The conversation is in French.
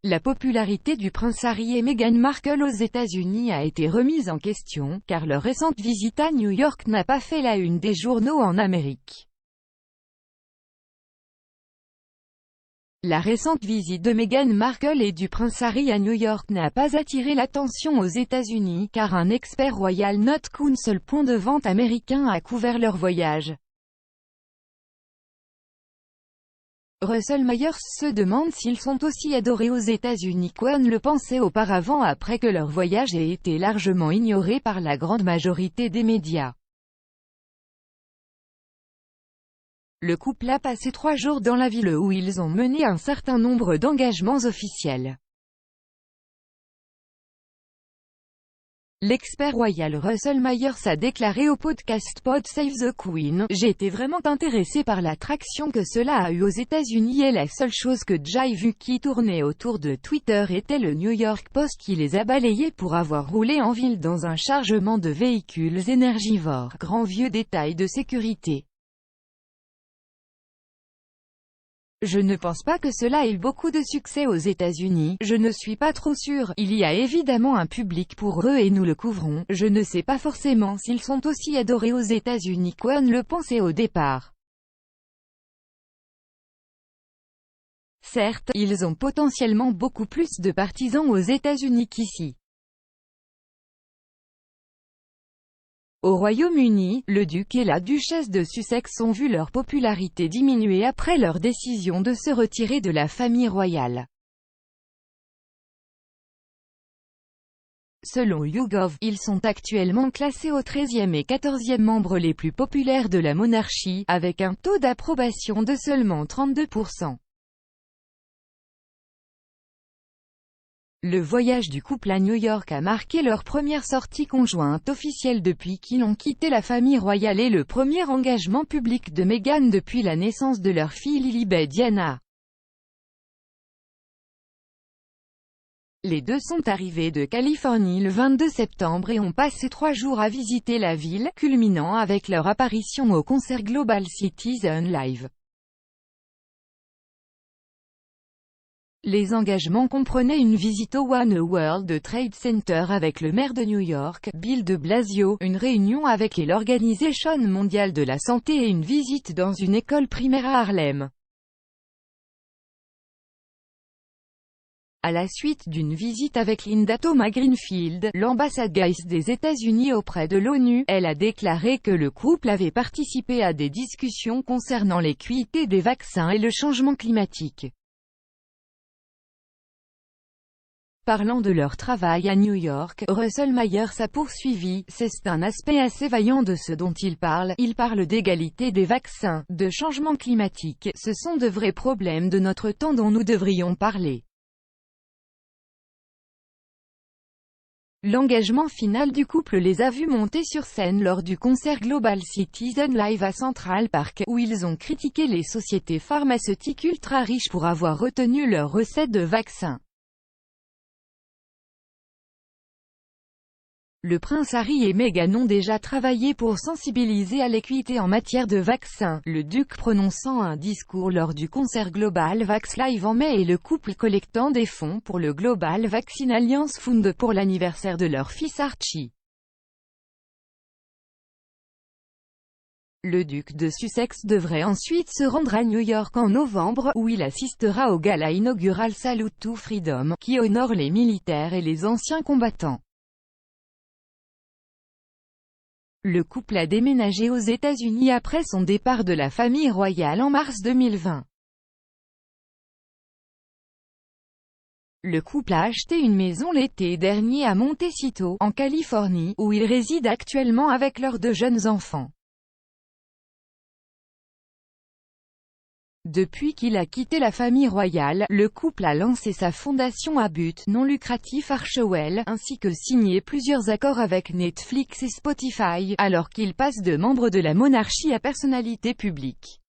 la popularité du prince Harry et Meghan Markle aux États-Unis a été remise en question, car leur récente visite à New York n'a pas fait la une des journaux en Amérique. La récente visite de Meghan Markle et du prince Harry à New York n'a pas attiré l'attention aux États-Unis, car un expert royal note qu'un seul point de vente américain a couvert leur voyage. Russell Myers se demande s'ils sont aussi adorés aux États-Unis qu'on le pensait auparavant après que leur voyage ait été largement ignoré par la grande majorité des médias. Le couple a passé 3 jours dans la ville où ils ont mené un certain nombre d'engagements officiels. L'expert royal Russell Myers a déclaré au podcast Pod Save the Queen: « J'ai été vraiment intéressé par l'attraction que cela a eu aux États-Unis et la seule chose que j'ai vue qui tournait autour de Twitter était le New York Post qui les a balayés pour avoir roulé en ville dans un chargement de véhicules énergivores. Grand vieux détail de sécurité. Je ne pense pas que cela ait eu beaucoup de succès aux États-Unis, je ne suis pas trop sûr, il y a évidemment un public pour eux et nous le couvrons, je ne sais pas forcément s'ils sont aussi adorés aux États-Unis qu'on le pensait au départ. Certes, ils ont potentiellement beaucoup plus de partisans aux États-Unis qu'ici. Au Royaume-Uni, le duc et la duchesse de Sussex ont vu leur popularité diminuer après leur décision de se retirer de la famille royale. Selon YouGov, ils sont actuellement classés au 13e et 14e membres les plus populaires de la monarchie, avec un taux d'approbation de seulement 32%. Le voyage du couple à New York a marqué leur première sortie conjointe officielle depuis qu'ils ont quitté la famille royale et le premier engagement public de Meghan depuis la naissance de leur fille Lilibet Diana. Les deux sont arrivés de Californie le 22 septembre et ont passé 3 jours à visiter la ville, culminant avec leur apparition au concert Global Citizen Live. Les engagements comprenaient une visite au One World Trade Center avec le maire de New York, Bill de Blasio, une réunion avec l'Organisation mondiale de la santé et une visite dans une école primaire à Harlem. À la suite d'une visite avec Linda Thomas-Greenfield, l'ambassadrice des États-Unis auprès de l'ONU, elle a déclaré que le couple avait participé à des discussions concernant l'équité des vaccins et le changement climatique. Parlant de leur travail à New York, Russell Myers a poursuivi: « C'est un aspect assez vaillant de ce dont il parle d'égalité des vaccins, de changement climatique, ce sont de vrais problèmes de notre temps dont nous devrions parler. » L'engagement final du couple les a vus monter sur scène lors du concert Global Citizen Live à Central Park, où ils ont critiqué les sociétés pharmaceutiques ultra riches pour avoir retenu leurs recettes de vaccins. Le prince Harry et Meghan ont déjà travaillé pour sensibiliser à l'équité en matière de vaccins, le duc prononçant un discours lors du concert Global Vax Live en mai et le couple collectant des fonds pour le Global Vaccine Alliance Fund pour l'anniversaire de leur fils Archie. Le duc de Sussex devrait ensuite se rendre à New York en novembre, où il assistera au gala inaugural Salute to Freedom, qui honore les militaires et les anciens combattants. Le couple a déménagé aux États-Unis après son départ de la famille royale en mars 2020. Le couple a acheté une maison l'été dernier à Montecito, en Californie, où ils résident actuellement avec leurs 2 jeunes enfants. Depuis qu'il a quitté la famille royale, le couple a lancé sa fondation à but non lucratif Archewell, ainsi que signé plusieurs accords avec Netflix et Spotify, alors qu'il passe de membre de la monarchie à personnalité publique.